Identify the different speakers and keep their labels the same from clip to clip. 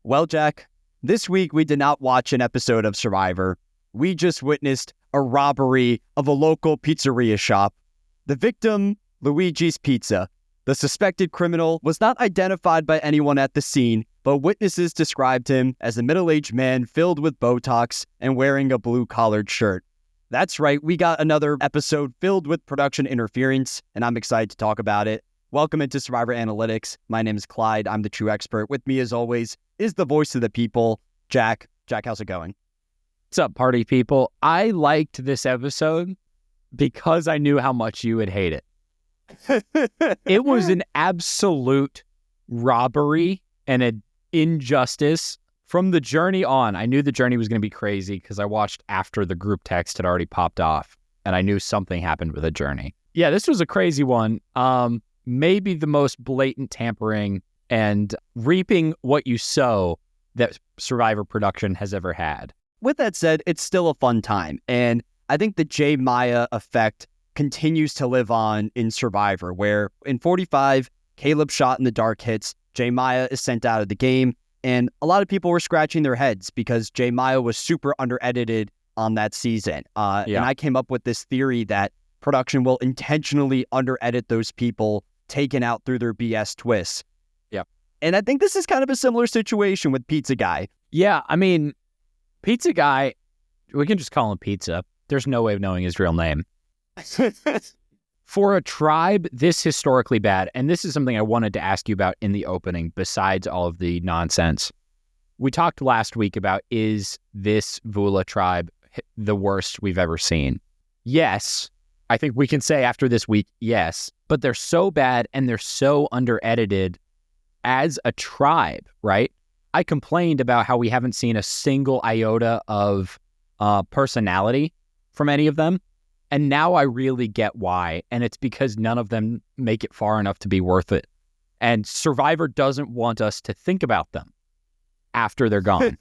Speaker 1: Well, Jack, this week we did not watch an episode of Survivor. We just witnessed a robbery of a local pizzeria shop. The victim, Luigi's Pizza. The suspected criminal was not identified by anyone at the scene, but witnesses described him as a middle-aged man filled with Botox and wearing a blue-collared shirt. That's right, we got another episode filled with production interference, and I'm excited to talk about it. Welcome into Survivor Analytics. My name is Clyde. I'm the true expert. With me, as always, is the voice of the people, Jack. Jack, how's it going?
Speaker 2: What's up, party people? I liked this episode because I knew how much you would hate it. It was an absolute robbery and an injustice from the journey on. I knew the journey was going to be crazy because I watched after the group text had already popped off, and I knew something happened with the journey. Yeah, this was a crazy one. Maybe the most blatant tampering and reaping what you sow that Survivor production has ever had.
Speaker 1: With that said, it's still a fun time, and I think the J. Maya effect continues to live on in Survivor, where in 45, Caleb's shot in the dark hits, J. Maya is sent out of the game, and a lot of people were scratching their heads because J. Maya was super under-edited on that season. And I came up with this theory that production will intentionally under-edit those people taken out through their BS twists.
Speaker 2: Yep.
Speaker 1: And I think this is kind of a similar situation with Pizza Guy.
Speaker 2: Yeah, I mean, Pizza Guy, we can just call him Pizza. There's no way of knowing his real name. For a tribe this historically bad, and this is something I wanted to ask you about in the opening, besides all of the nonsense. We talked last week about, is this Vula tribe the worst we've ever seen? Yes. I think we can say after this week, yes. But they're so bad and they're so under-edited as a tribe, right? I complained about how we haven't seen a single iota of personality from any of them. And now I really get why. And it's because none of them make it far enough to be worth it. And Survivor doesn't want us to think about them after they're gone.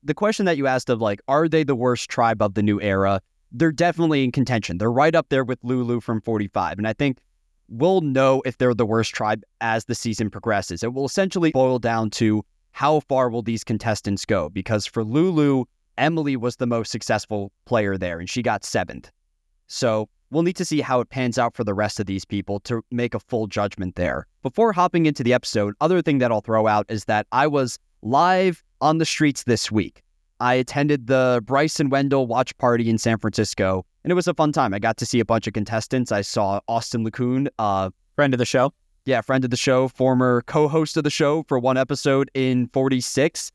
Speaker 1: The question that you asked of, like, are they the worst tribe of the new era? They're definitely in contention. They're right up there with Lulu from 45. And I think we'll know if they're the worst tribe as the season progresses. It will essentially boil down to how far will these contestants go? Because for Lulu, Emily was the most successful player there, and she got 7th. So we'll need to see how it pans out for the rest of these people to make a full judgment there. Before hopping into the episode, other thing that I'll throw out is that I was live on the streets this week. I attended the Bryce and Wendell watch party in San Francisco, and it was a fun time. I got to see a bunch of contestants. I saw Austin LeCun,
Speaker 2: Friend of the show.
Speaker 1: Yeah, friend of the show, former co-host of the show for one episode in 46.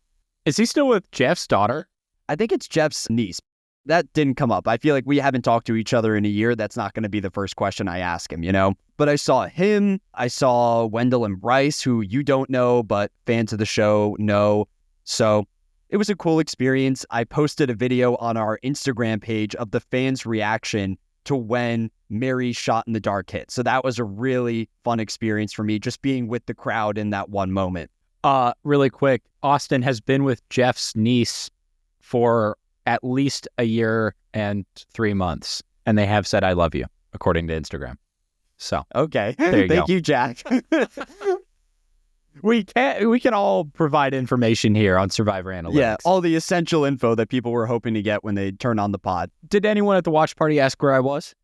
Speaker 2: Is he still with Jeff's daughter?
Speaker 1: I think it's Jeff's niece. That didn't come up. I feel like we haven't talked to each other in a year. That's not going to be the first question I ask him, you know? But I saw him. I saw Wendell and Bryce, who you don't know, but fans of the show know. So it was a cool experience. I posted a video on our Instagram page of the fans' reaction to when Mary's shot in the dark hit. So that was a really fun experience for me, just being with the crowd in that one moment.
Speaker 2: Really quick, Austin has been with Jeff's niece for at least a year and 3 months, and they have said, "I love you," according to Instagram. So,
Speaker 1: okay.
Speaker 2: Thank
Speaker 1: you, Jack.
Speaker 2: We can all provide information here on Survivor Analytics.
Speaker 1: Yeah, all the essential info that people were hoping to get when they turn on the pod.
Speaker 2: Did anyone at the watch party ask where I was?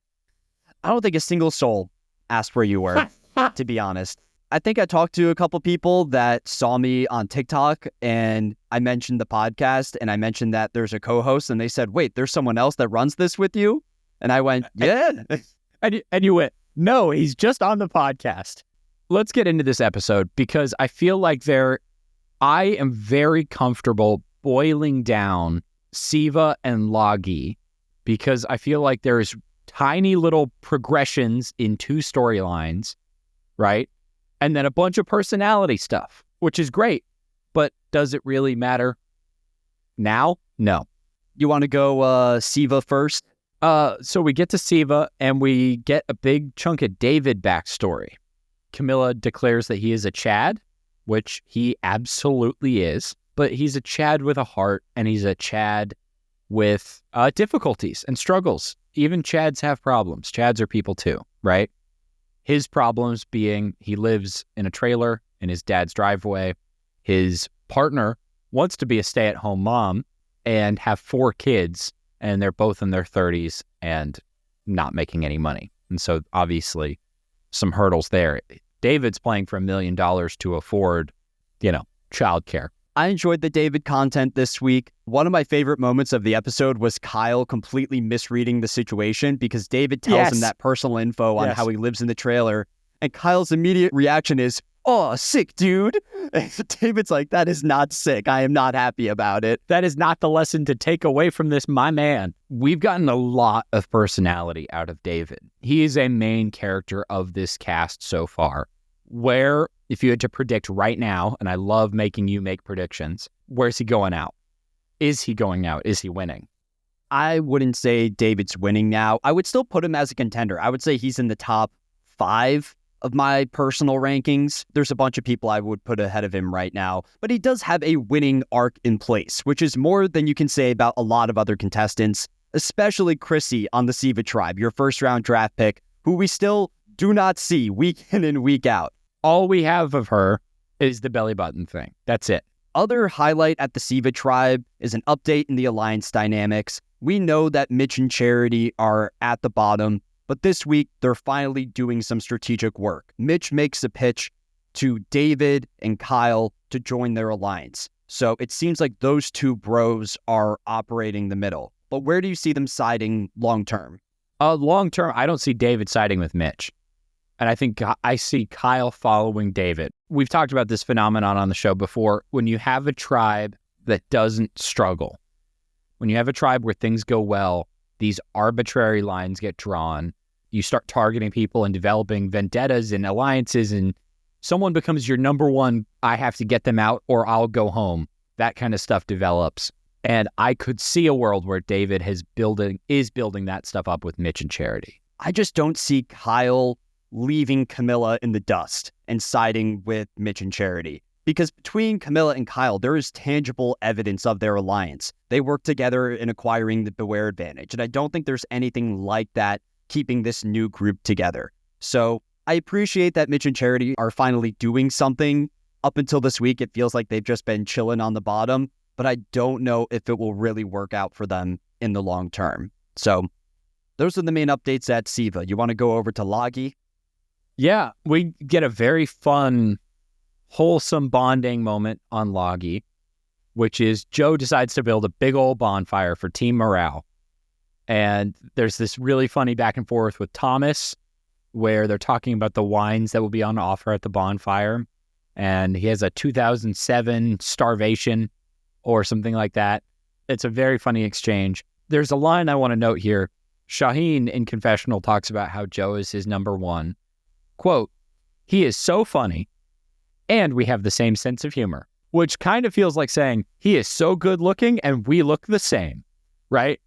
Speaker 1: I don't think a single soul asked where you were, to be honest. I think I talked to a couple people that saw me on TikTok, and I mentioned the podcast, and I mentioned that there's a co-host, and they said, "Wait, there's someone else that runs this with you?" And I went, "Yeah."
Speaker 2: And you went, "No, he's just on the podcast." Let's get into this episode because I feel like I am very comfortable boiling down Siva and Lagi because I feel like there's tiny little progressions in 2 storylines, right? And then a bunch of personality stuff, which is great. But does it really matter now? No.
Speaker 1: You want to go Siva first?
Speaker 2: So we get to Siva and we get a big chunk of David backstory. Camilla declares that he is a Chad, which he absolutely is. But he's a Chad with a heart, and he's a Chad with difficulties and struggles. Even Chads have problems. Chads are people too, right? His problems being he lives in a trailer in his dad's driveway. His partner wants to be a stay-at-home mom and have 4 kids, and they're both in their 30s and not making any money. And so obviously some hurdles there. David's playing for $1 million to afford, childcare.
Speaker 1: I enjoyed the David content this week. One of my favorite moments of the episode was Kyle completely misreading the situation because David tells him that personal info on how he lives in the trailer. And Kyle's immediate reaction is, "Oh, sick, dude." And David's like, "That is not sick. I am not happy about it."
Speaker 2: That is not the lesson to take away from this, my man. We've gotten a lot of personality out of David. He is a main character of this cast so far. Where, if you had to predict right now, and I love making you make predictions, where's he going out? Is he going out? Is he winning?
Speaker 1: I wouldn't say David's winning now. I would still put him as a contender. I would say he's in the top 5 of my personal rankings. There's a bunch of people I would put ahead of him right now, but he does have a winning arc in place, which is more than you can say about a lot of other contestants, especially Chrissy on the Siva tribe, your first round draft pick, who we still do not see week in and week out.
Speaker 2: All we have of her is the belly button thing. That's it.
Speaker 1: Other highlight at the Siva tribe is an update in the alliance dynamics. We know that Mitch and Charity are at the bottom, but this week they're finally doing some strategic work. Mitch makes a pitch to David and Kyle to join their alliance. So it seems like those two bros are operating the middle. But where do you see them siding long term?
Speaker 2: Long term, I don't see David siding with Mitch. And I think I see Kyle following David. We've talked about this phenomenon on the show before. When you have a tribe that doesn't struggle, when you have a tribe where things go well, these arbitrary lines get drawn. You start targeting people and developing vendettas and alliances, and someone becomes your number one, I have to get them out or I'll go home. That kind of stuff develops. And I could see a world where David is building that stuff up with Mitch and Charity.
Speaker 1: I just don't see Kyle leaving Camilla in the dust and siding with Mitch and Charity. Because between Camilla and Kyle, there is tangible evidence of their alliance. They work together in acquiring the Beware advantage. And I don't think there's anything like that keeping this new group together. So I appreciate that Mitch and Charity are finally doing something. Up until this week, it feels like they've just been chilling on the bottom. But I don't know if it will really work out for them in the long term. So those are the main updates at Siva. You want to go over to Loggy?
Speaker 2: Yeah, we get a very fun, wholesome bonding moment on Loggy, which is Joe decides to build a big old bonfire for team morale. And there's this really funny back and forth with Thomas, where they're talking about the wines that will be on offer at the bonfire. And he has a 2007 Starvation or something like that. It's a very funny exchange. There's a line I want to note here. Shaheen in Confessional talks about how Joe is his number one. Quote, "He is so funny, and we have the same sense of humor," which kind of feels like saying he is so good looking and we look the same, right?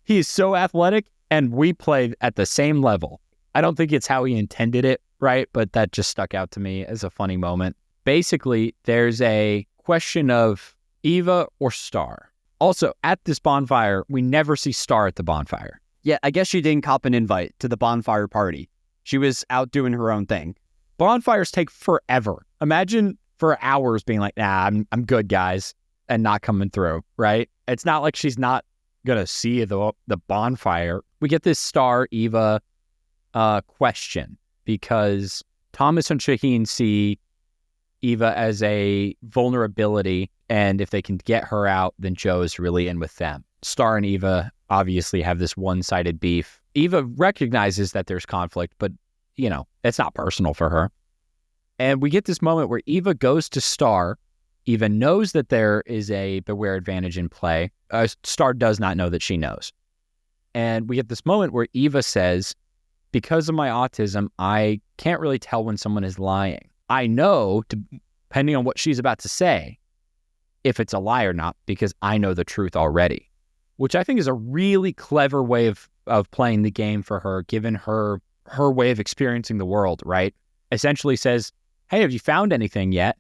Speaker 2: He is so athletic and we play at the same level. I don't think it's how he intended it, right? But that just stuck out to me as a funny moment. Basically, there's a question of Eva or Star. Also, at this bonfire, we never see Star at the bonfire.
Speaker 1: Yeah, I guess she didn't cop an invite to the bonfire party. She was out doing her own thing.
Speaker 2: Bonfires take forever. Imagine for hours being like, "Nah, I'm good, guys," and not coming through, right? It's not like she's not going to see the bonfire. We get this Star Eva question because Thomas and Shaheen see Eva as a vulnerability, and if they can get her out, then Joe is really in with them. Star and Eva obviously have this one-sided beef. Eva recognizes that there's conflict, but, it's not personal for her. And we get this moment where Eva goes to Star. Eva knows that there is a Beware advantage in play. Star does not know that she knows. And we get this moment where Eva says, "Because of my autism, I can't really tell when someone is lying. I know, depending on what she's about to say, if it's a lie or not, because I know the truth already," which I think is a really clever way of playing the game for her, given her way of experiencing the world, right? Essentially says, "Hey, have you found anything yet?"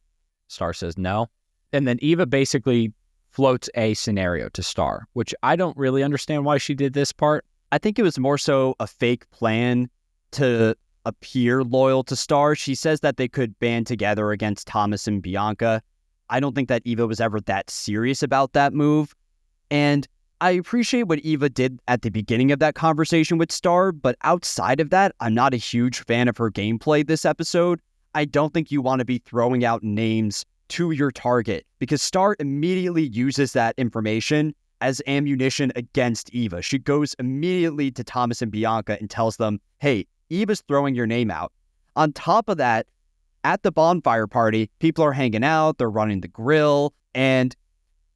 Speaker 2: Star says no. And then Eva basically floats a scenario to Star, which I don't really understand why she did this part.
Speaker 1: I think it was more so a fake plan to appear loyal to Star. She says that they could band together against Thomas and Bianca. I don't think that Eva was ever that serious about that move. And I appreciate what Eva did at the beginning of that conversation with Star, but outside of that, I'm not a huge fan of her gameplay this episode. I don't think you want to be throwing out names to your target because Star immediately uses that information as ammunition against Eva. She goes immediately to Thomas and Bianca and tells them, hey, Eva's throwing your name out. On top of that, at the bonfire party, people are hanging out, they're running the grill, and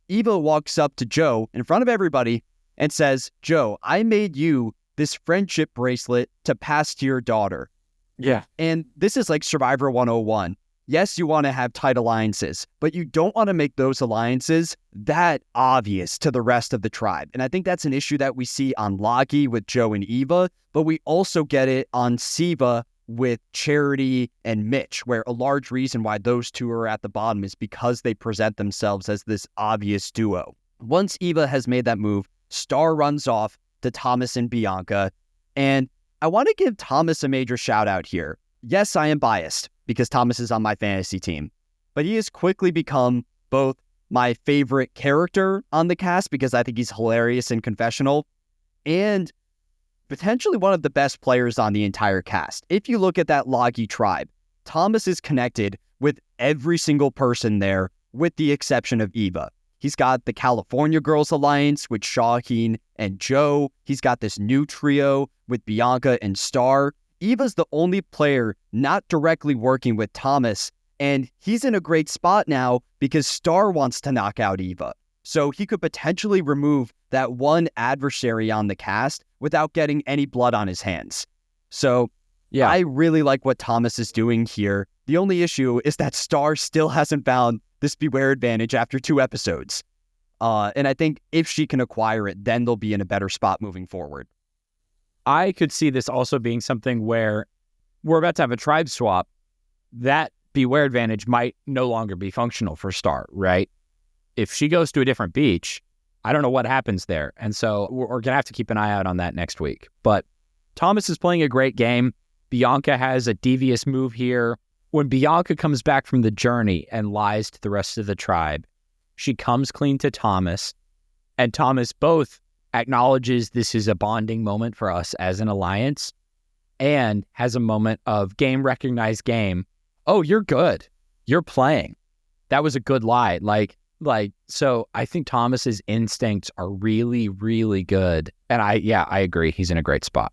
Speaker 1: Eva walks up to Joe in front of everybody and says, Joe, I made you this friendship bracelet to pass to your daughter.
Speaker 2: Yeah.
Speaker 1: And this is like Survivor 101. Yes, you want to have tight alliances, but you don't want to make those alliances that obvious to the rest of the tribe. And I think that's an issue that we see on Lagi with Joe and Eva, but we also get it on Siva with Charity and Mitch, where a large reason why those two are at the bottom is because they present themselves as this obvious duo. Once Eva has made that move, Star runs off to Thomas and Bianca, and I want to give Thomas a major shout out here. Yes, I am biased because Thomas is on my fantasy team, but he has quickly become both my favorite character on the cast because I think he's hilarious in confessional and potentially one of the best players on the entire cast. If you look at that Lagi tribe, Thomas is connected with every single person there with the exception of Eva. He's got the California Girls Alliance with Shaheen and Joe. He's got this new trio with Bianca and Star. Eva's the only player not directly working with Thomas, and he's in a great spot now because Star wants to knock out Eva. So he could potentially remove that one adversary on the cast without getting any blood on his hands. So yeah, I really like what Thomas is doing here. The only issue is that Star still hasn't found this Beware advantage after 2 episodes. And I think if she can acquire it, then they'll be in a better spot moving forward.
Speaker 2: I could see this also being something where we're about to have a tribe swap. That Beware advantage might no longer be functional for Star, right? If she goes to a different beach, I don't know what happens there. And so we're going to have to keep an eye out on that next week. But Thomas is playing a great game. Bianca has a devious move here. When Bianca comes back from the journey and lies to the rest of the tribe, she comes clean to Thomas. And Thomas both acknowledges this is a bonding moment for us as an alliance and has a moment of game recognized game. Oh, you're good. You're playing. That was a good lie. So I think Thomas's instincts are really, really good. And I agree. He's in a great spot.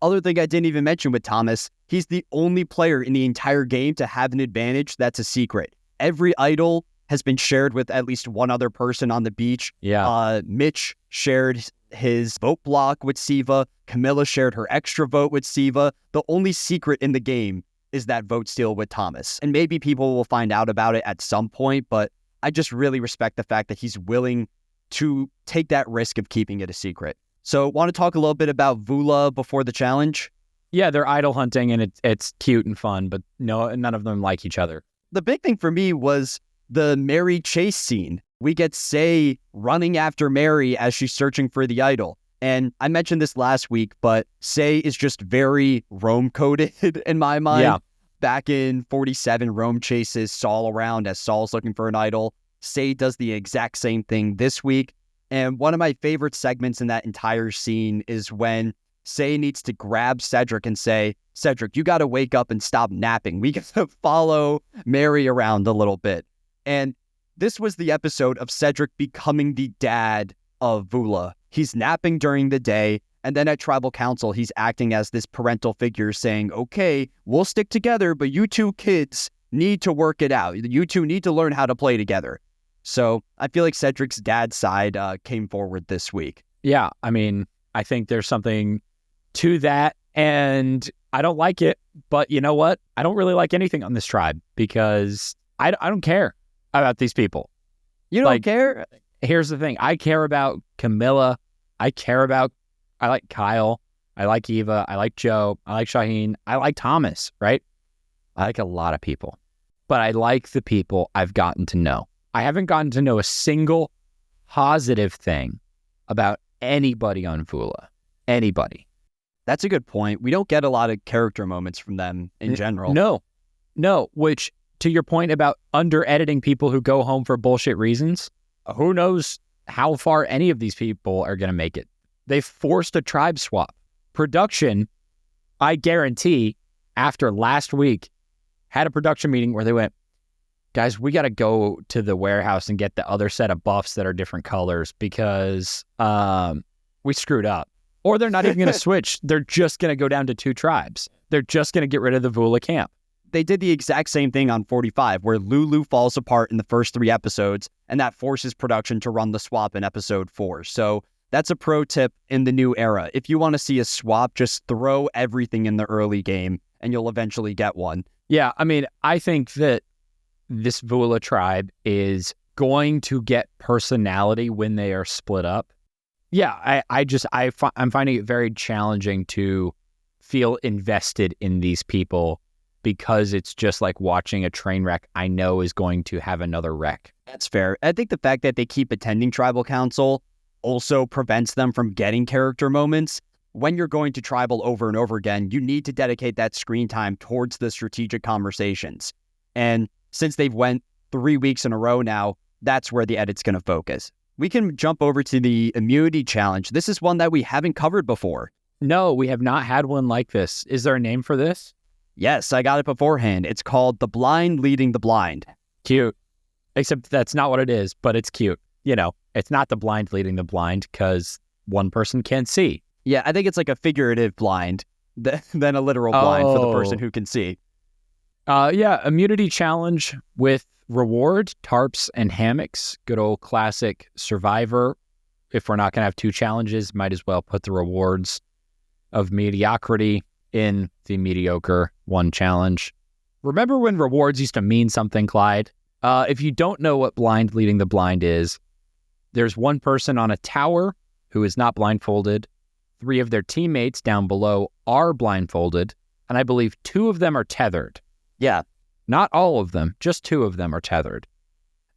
Speaker 1: Other thing I didn't even mention with Thomas, he's the only player in the entire game to have an advantage that's a secret. Every idol has been shared with at least one other person on the beach.
Speaker 2: Yeah.
Speaker 1: Mitch shared his vote block with Siva. Camilla shared her extra vote with Siva. The only secret in the game is that vote steal with Thomas. And maybe people will find out about it at some point, but I just really respect the fact that he's willing to take that risk of keeping it a secret. So want to talk a little bit about Vula before the challenge?
Speaker 2: Yeah, they're idol hunting and it's cute and fun, but no, none of them like each other.
Speaker 1: The big thing for me was the Mary chase scene. We get Say running after Mary as she's searching for the idol. And I mentioned this last week, but Say is just very Rome-coded in my mind.
Speaker 2: Yeah.
Speaker 1: Back in 47, Rome chases Saul around as Saul's looking for an idol. Say does the exact same thing this week. And one of my favorite segments in that entire scene is when Say needs to grab Cedric and say, Cedric, you got to wake up and stop napping. We got to follow Mary around a little bit. And this was the episode of Cedric becoming the dad of Vula. He's napping during the day. And then at Tribal Council, he's acting as this parental figure saying, okay, we'll stick together, but you two kids need to work it out. You two need to learn how to play together. So I feel like Cedric's dad's side came forward this week.
Speaker 2: Yeah, I mean, I think there's something to that, and I don't like it, but you know what? I don't really like anything on this tribe because I don't care about these people.
Speaker 1: You don't care?
Speaker 2: Here's the thing. I care about Camilla. I like Kyle. I like Eva. I like Joe. I like Shaheen. I like Thomas, right? I like a lot of people, but I like the people I've gotten to know. I haven't gotten to know a single positive thing about anybody on Vula. Anybody.
Speaker 1: That's a good point. We don't get a lot of character moments from them in general.
Speaker 2: No, which to your point about under-editing people who go home for bullshit reasons, who knows how far any of these people are going to make it. They forced a tribe swap. Production, I guarantee, after last week, had a production meeting where they went, guys, we got to go to the warehouse and get the other set of buffs that are different colors because we screwed up. Or they're not even going to switch. They're just going to go down to 2 tribes. They're just going to get rid of the Vula camp.
Speaker 1: They did the exact same thing on 45, where Lulu falls apart in the first 3 episodes, and that forces production to run the swap in episode 4. So that's a pro tip in the new era. If you want to see a swap, just throw everything in the early game, and you'll eventually get one.
Speaker 2: Yeah, I mean, I think that this Vula tribe is going to get personality when they are split up. Yeah, I'm finding it very challenging to feel invested in these people because it's just like watching a train wreck I know is going to have another wreck.
Speaker 1: That's fair. I think the fact that they keep attending tribal council also prevents them from getting character moments. When you're going to tribal over and over again, you need to dedicate that screen time towards the strategic conversations. And since they've went 3 weeks in a row now, that's where the edit's going to focus. We can jump over to the immunity challenge. This is one that we haven't covered before.
Speaker 2: No, we have not had one like this. Is there a name for this?
Speaker 1: Yes, I got it beforehand. It's called The Blind Leading the Blind.
Speaker 2: Cute. Except that's not what it is, but it's cute. You know, it's not the blind leading the blind because one person can't see.
Speaker 1: Yeah, I think it's like a figurative blind than a literal blind for the person who can see.
Speaker 2: Yeah, immunity challenge with reward, tarps, and hammocks. Good old classic Survivor. If we're not going to have 2 challenges, might as well put the rewards of mediocrity in the mediocre 1 challenge. Remember when rewards used to mean something, Clyde? If you don't know what blind leading the blind is, there's one person on a tower who is not blindfolded. 3 of their teammates down below are blindfolded, and I believe 2 of them are tethered.
Speaker 1: Yeah.
Speaker 2: Not all of them, just 2 of them are tethered.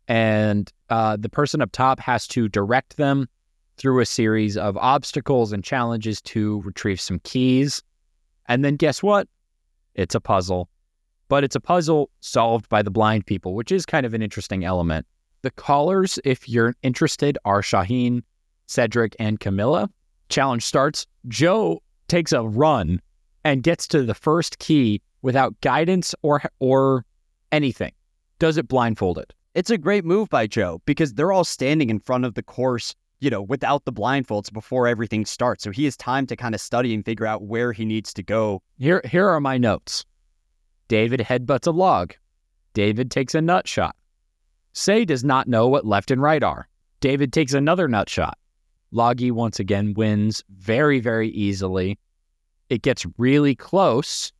Speaker 2: And the person up top has to direct them through a series of obstacles and challenges to retrieve some keys. And then guess what? It's a puzzle. But it's a puzzle solved by the blind people, which is kind of an interesting element. The callers, if you're interested, are Shaheen, Cedric, and Camilla. Challenge starts. Joe takes a run and gets to the first key without guidance or anything. Does it blindfolded.
Speaker 1: It's a great move by Joe because they're all standing in front of the course, without the blindfolds before everything starts. So he has time to kind of study and figure out where he needs to go.
Speaker 2: Here are my notes. David headbutts a log. David takes a nut shot. Say does not know what left and right are. David takes another nut shot. Loggy once again wins very, very easily. It gets really close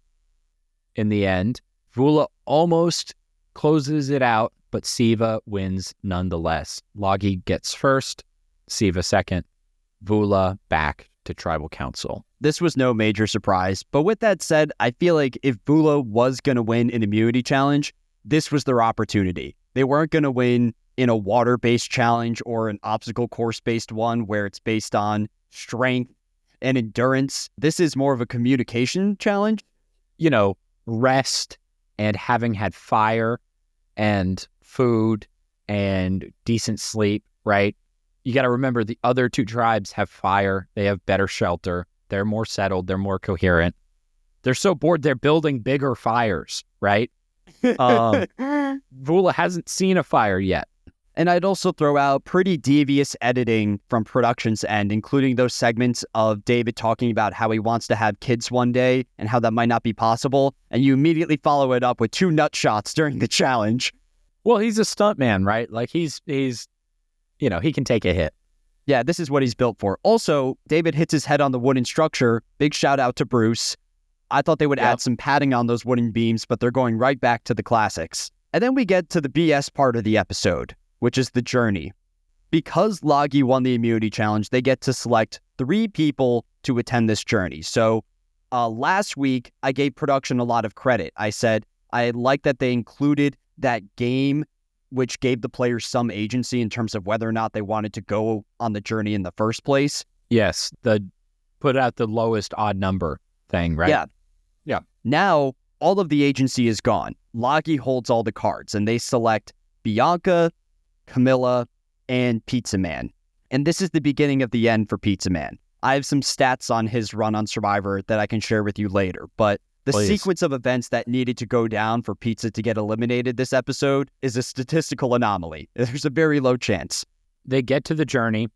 Speaker 2: in the end. Vula almost closes it out, but Siva wins nonetheless. Loggy gets first, Siva second, Vula back to tribal council.
Speaker 1: This was no major surprise, but with that said, I feel like if Vula was going to win an immunity challenge, this was their opportunity. They weren't going to win in a water-based challenge or an obstacle course-based one where it's based on strength and endurance. This is more of a communication challenge.
Speaker 2: Rest and having had fire and food and decent sleep, right? You got to remember the other 2 tribes have fire. They have better shelter. They're more settled. They're more coherent. They're so bored, they're building bigger fires, right? Vula hasn't seen a fire yet.
Speaker 1: And I'd also throw out pretty devious editing from production's end, including those segments of David talking about how he wants to have kids one day and how that might not be possible. And you immediately follow it up with 2 nut shots during the challenge.
Speaker 2: Well, he's a stuntman, right? Like he's he can take a hit.
Speaker 1: Yeah, this is what he's built for. Also, David hits his head on the wooden structure. Big shout out to Bruce. I thought they would add some padding on those wooden beams, but they're going right back to the classics. And then we get to the BS part of the episode, which is the journey. Because Loggy won the immunity challenge, they get to select 3 people to attend this journey. So last week, I gave production a lot of credit. I said, I like that they included that game, which gave the players some agency in terms of whether or not they wanted to go on the journey in the first place.
Speaker 2: Yes, the put out the lowest odd number thing, right?
Speaker 1: Yeah. Now, all of the agency is gone. Loggy holds all the cards, and they select Bianca, Camilla, and Pizza Man. And this is the beginning of the end for Pizza Man. I have some stats on his run on Survivor that I can share with you later, but the sequence of events that needed to go down for Pizza to get eliminated this episode is a statistical anomaly. There's a very low chance.
Speaker 2: They get to the journey,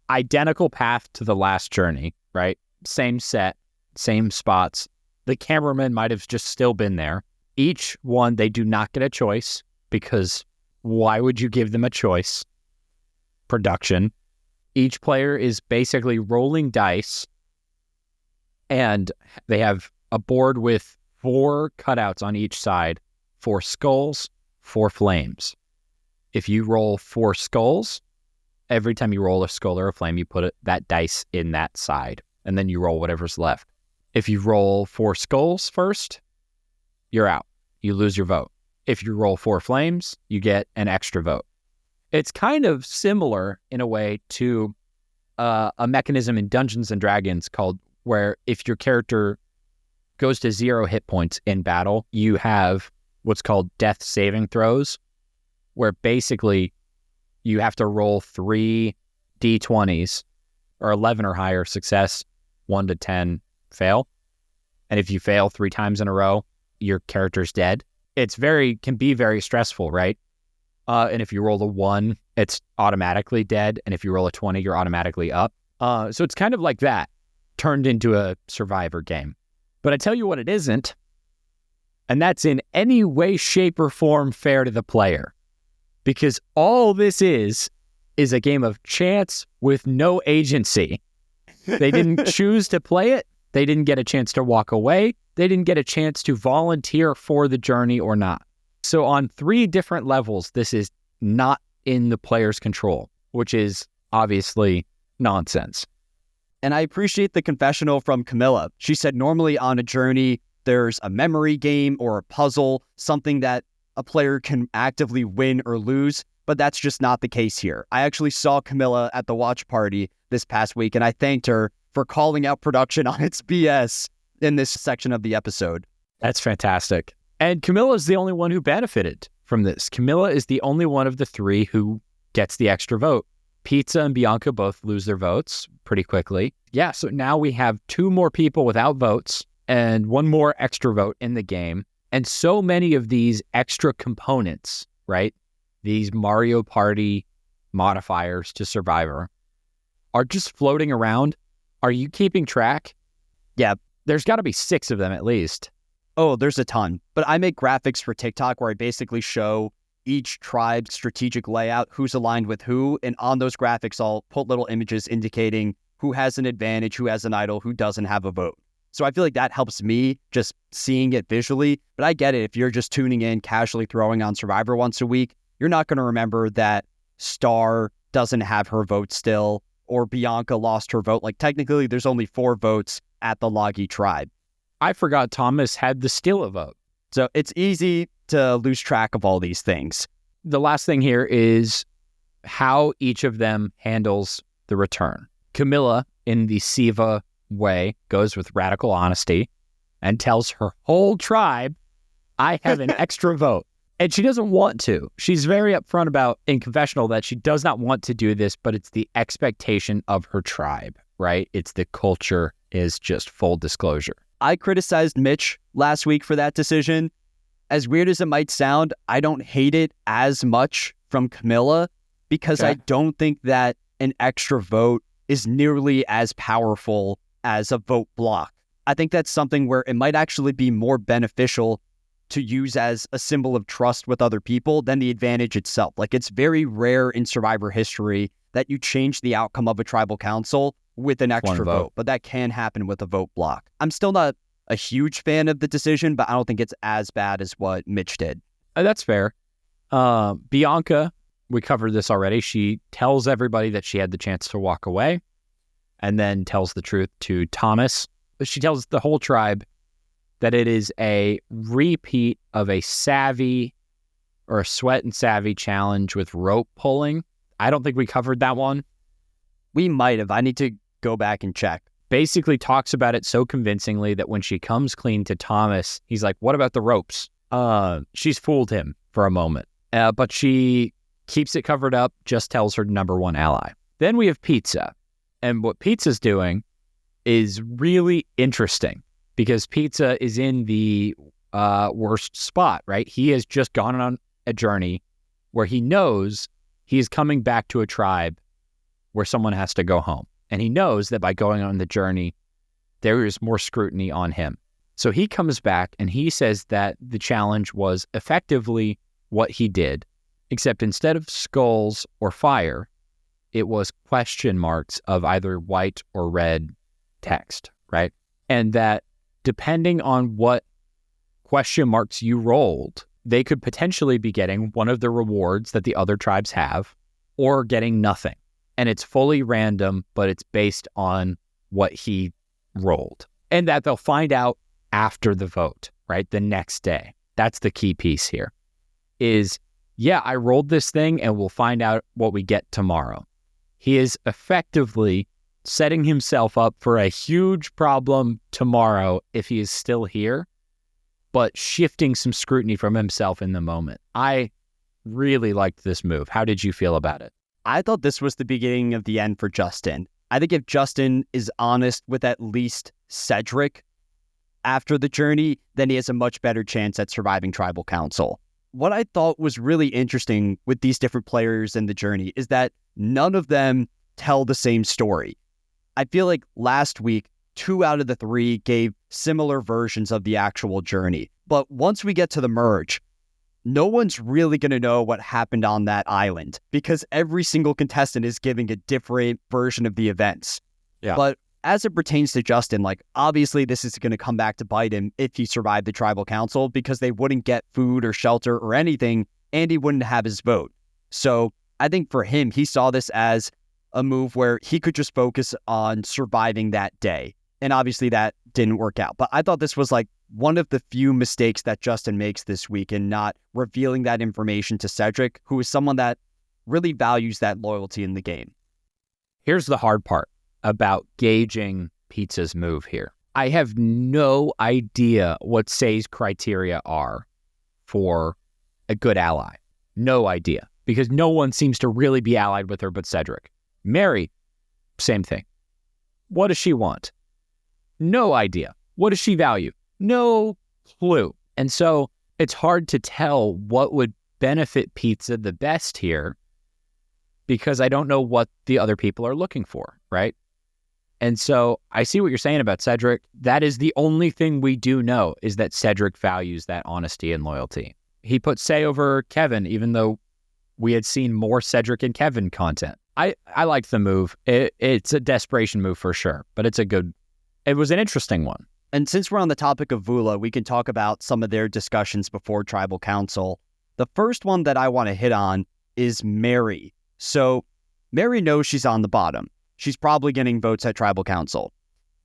Speaker 2: identical path to the last journey, right? Same set, same spots. The cameraman might have just still been there. Each one, they do not get a choice, because why would you give them a choice? Production. Each player is basically rolling dice, and they have a board with 4 cutouts on each side, 4 skulls, 4 flames. If you roll 4 skulls, every time you roll a skull or a flame, you put that dice in that side, and then you roll whatever's left. If you roll 4 skulls first, you're out. You lose your vote. If you roll 4 flames, you get an extra vote. It's kind of similar in a way to a mechanism in Dungeons and Dragons called where if your character goes to 0 hit points in battle, you have what's called death saving throws, where basically you have to roll 3 d20s or 11 or higher success, 1 to 10 fail. And if you fail 3 times in a row, your character's dead. Can be very stressful, right? And if you roll a 1, it's automatically dead. And if you roll a 20, you're automatically up. So it's kind of like that, turned into a Survivor game. But I tell you what it isn't, and that's in any way, shape, or form fair to the player. Because all this is a game of chance with no agency. They didn't choose to play it. They didn't get a chance to walk away. They didn't get a chance to volunteer for the journey or not. So on 3 different levels, this is not in the player's control, which is obviously nonsense.
Speaker 1: And I appreciate the confessional from Camilla. She said normally on a journey, there's a memory game or a puzzle, something that a player can actively win or lose, but that's just not the case here. I actually saw Camilla at the watch party this past week, and I thanked her for calling out production on its BS in this section of the episode.
Speaker 2: That's fantastic. And Camilla is the only one who benefited from this. Camilla is the only one of the 3 who gets the extra vote. Pizza and Bianca both lose their votes pretty quickly. Yeah, so now we have 2 more people without votes and 1 more extra vote in the game. And so many of these extra components, right? These Mario Party modifiers to Survivor are just floating around. Are you keeping track?
Speaker 1: Yeah.
Speaker 2: There's got to be 6 of them at least.
Speaker 1: Oh, there's a ton. But I make graphics for TikTok where I basically show each tribe's strategic layout, who's aligned with who. And on those graphics, I'll put little images indicating who has an advantage, who has an idol, who doesn't have a vote. So I feel like that helps me just seeing it visually. But I get it. If you're just tuning in, casually throwing on Survivor once a week, you're not going to remember that Star doesn't have her vote still, or Bianca lost her vote. Like technically, there's only 4 votes at the Loggy tribe.
Speaker 2: I forgot Thomas had the steal a vote.
Speaker 1: So it's easy to lose track of all these things.
Speaker 2: The last thing here is how each of them handles the return. Camilla, in the Siva way, goes with radical honesty and tells her whole tribe, I have an extra vote. And she doesn't want to. She's very upfront about in confessional that she does not want to do this, but it's the expectation of her tribe, right? It's the culture, is just full disclosure.
Speaker 1: I criticized Mitch last week for that decision. As weird as it might sound, I don't hate it as much from Camilla because I don't think that an extra vote is nearly as powerful as a vote block. I think that's something where it might actually be more beneficial to use as a symbol of trust with other people than the advantage itself. Like, it's very rare in Survivor history that you change the outcome of a tribal council with an extra vote, but that can happen with a vote block. I'm still not a huge fan of the decision, but I don't think it's as bad as what Mitch did.
Speaker 2: That's fair. Bianca, we covered this already. She tells everybody that she had the chance to walk away and then tells the truth to Thomas. She tells the whole tribe that it is a repeat of a savvy or a sweat and savvy challenge with rope pulling. I don't think we covered that one.
Speaker 1: We might have. I need to go back and check.
Speaker 2: basically talks about it so convincingly that when she comes clean to Thomas, he's like, what about the ropes? She's fooled him for a moment, but she keeps it covered up, just tells her number one ally. Then we have Pizza. And what Pizza's doing is really interesting because Pizza is in the worst spot, right? He has just gone on a journey where he knows he's coming back to a tribe where someone has to go home. And he knows that by going on the journey, there is more scrutiny on him. So he comes back and he says that the challenge was effectively what he did, except instead of skulls or fire, it was question marks of either white or red text, right? And that depending on what question marks you rolled, they could potentially be getting one of the rewards that the other tribes have or getting nothing. And it's fully random, but it's based on what he rolled. And that they'll find out after the vote, right? The next day. That's the key piece here is, yeah, I rolled this thing and we'll find out what we get tomorrow. He is effectively setting himself up for a huge problem tomorrow if he is still here, but shifting some scrutiny from himself in the moment. I really liked this move. How did you feel about it?
Speaker 1: I thought this was the beginning of the end for Justin. I think if Justin is honest with at least Cedric after the journey, then he has a much better chance at surviving tribal council. What I thought was really interesting with these different players in the journey is that none of them tell the same story. I feel like last week, 2 out of the 3 gave similar versions of the actual journey. But once we get to the merge, no one's really going to know what happened on that island because every single contestant is giving a different version of the events.
Speaker 2: Yeah.
Speaker 1: But as it pertains to Justin, like obviously this is going to come back to bite him if he survived the tribal council because they wouldn't get food or shelter or anything and he wouldn't have his vote. So I think for him, he saw this as a move where he could just focus on surviving that day. And obviously that didn't work out. But I thought this was like one of the few mistakes that Justin makes this week in not revealing that information to Cedric, who is someone that really values that loyalty in the game.
Speaker 2: Here's the hard part about gauging Pizza's move here. I have no idea what Say's criteria are for a good ally. No idea. Because no one seems to really be allied with her but Cedric. Mary, same thing. What does she want? No idea. What does she value? No clue. And so it's hard to tell what would benefit Pizza the best here because I don't know what the other people are looking for, right? And so I see what you're saying about Cedric. That is the only thing we do know is that Cedric values that honesty and loyalty. He put Say over Kevin, even though we had seen more Cedric and Kevin content. I liked the move. It's a desperation move for sure, but it was an interesting one.
Speaker 1: And since we're on the topic of Vula, we can talk about some of their discussions before Tribal Council. The first one that I want to hit on is Mary. So Mary knows she's on the bottom. She's probably getting votes at Tribal Council.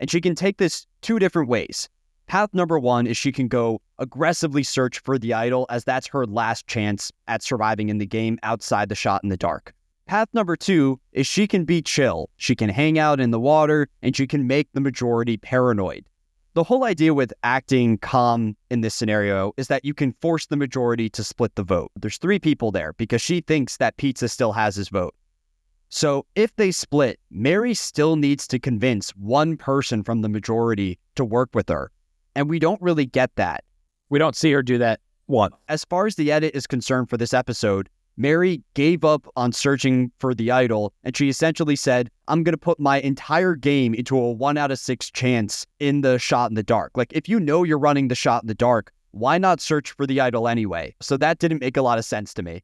Speaker 1: And she can take this 2 different ways. Path number 1 is she can go aggressively search for the idol as that's her last chance at surviving in the game outside the shot in the dark. Path number 2 is she can be chill. She can hang out in the water and she can make the majority paranoid. The whole idea with acting calm in this scenario is that you can force the majority to split the vote. There's 3 people there because she thinks that Pizza still has his vote. So if they split, Mary still needs to convince one person from the majority to work with her. And we don't really get that.
Speaker 2: We don't see her do that once.
Speaker 1: As far as the edit is concerned for this episode, Mary gave up on searching for the idol, and she essentially said, I'm going to put my entire game into a 1 out of 6 chance in the shot in the dark. Like, if you know you're running the shot in the dark, why not search for the idol anyway? So that didn't make a lot of sense to me.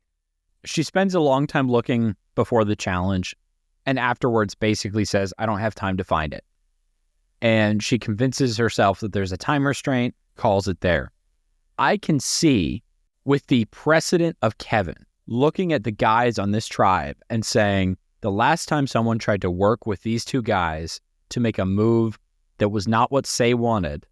Speaker 2: She spends a long time looking before the challenge, and afterwards basically says, I don't have time to find it. And she convinces herself that there's a time restraint, calls it there. I can see, with the precedent of Kevin, looking at the guys on this tribe and saying, the last time someone tried to work with these 2 guys to make a move that was not what Say wanted,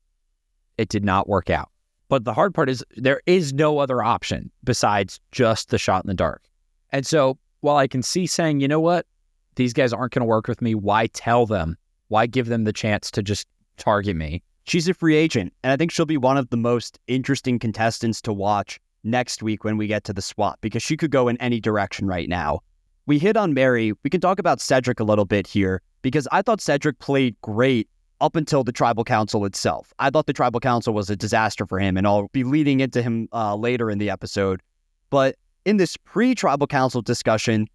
Speaker 2: it did not work out. But the hard part is there is no other option besides just the shot in the dark. And so while I can see saying, you know what, these guys aren't going to work with me, why tell them Why give them the chance to just target me?
Speaker 1: She's a free agent, and I think she'll be one of the most interesting contestants to watch next week when we get to the swap, because she could go in any direction right now. We hit on Mary. We can talk about Cedric a little bit here, because I thought Cedric played great up until the Tribal Council itself. I thought the Tribal Council was a disaster for him, and I'll be leading into him later in the episode. But in this pre-Tribal Council discussion,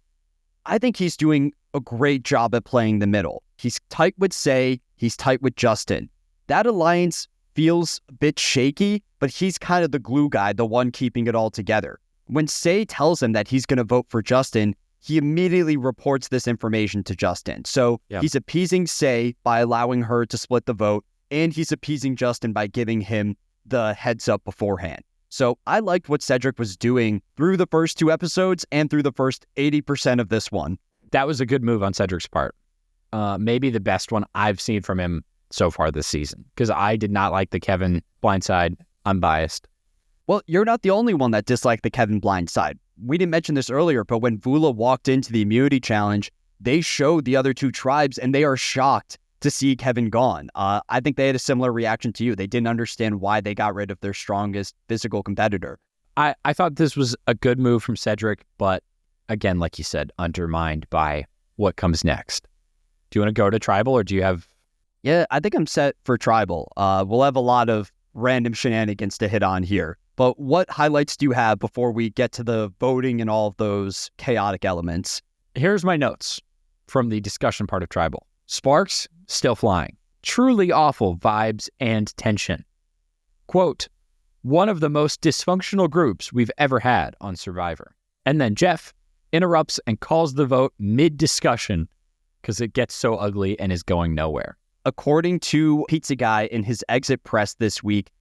Speaker 1: I think he's doing a great job at playing the middle. He's tight with Say, he's tight with Justin. That alliance feels a bit shaky, but he's kind of the glue guy, the one keeping it all together. When Say tells him that he's going to vote for Justin, he immediately reports this information to Justin. So he's appeasing Say by allowing her to split the vote, and he's appeasing Justin by giving him the heads up beforehand. So I liked what Cedric was doing through the first 2 episodes and through the first 80% of this one.
Speaker 2: That was a good move on Cedric's part. Maybe the best one I've seen from him so far this season, because I did not like the Kevin blindside. I'm biased.
Speaker 1: Well, you're not the only one that disliked the Kevin blindside. We didn't mention this earlier, but when Vula walked into the immunity challenge, they showed the other 2 tribes, and they are shocked to see Kevin gone. I think they had a similar reaction to you. They didn't understand why they got rid of their strongest physical competitor.
Speaker 2: I thought this was a good move from Cedric, but again, like you said, undermined by what comes next. Do you want to go to Tribal, or do you have...
Speaker 1: Yeah, I think I'm set for Tribal. We'll have a lot of random shenanigans to hit on here. But what highlights do you have before we get to the voting and all of those chaotic elements?
Speaker 2: Here's my notes from the discussion part of Tribal. Sparks, still flying. Truly awful vibes and tension. Quote, one of the most dysfunctional groups we've ever had on Survivor. And then Jeff interrupts and calls the vote mid-discussion because it gets so ugly and is going nowhere.
Speaker 1: According to Pizza Guy in his exit press this week,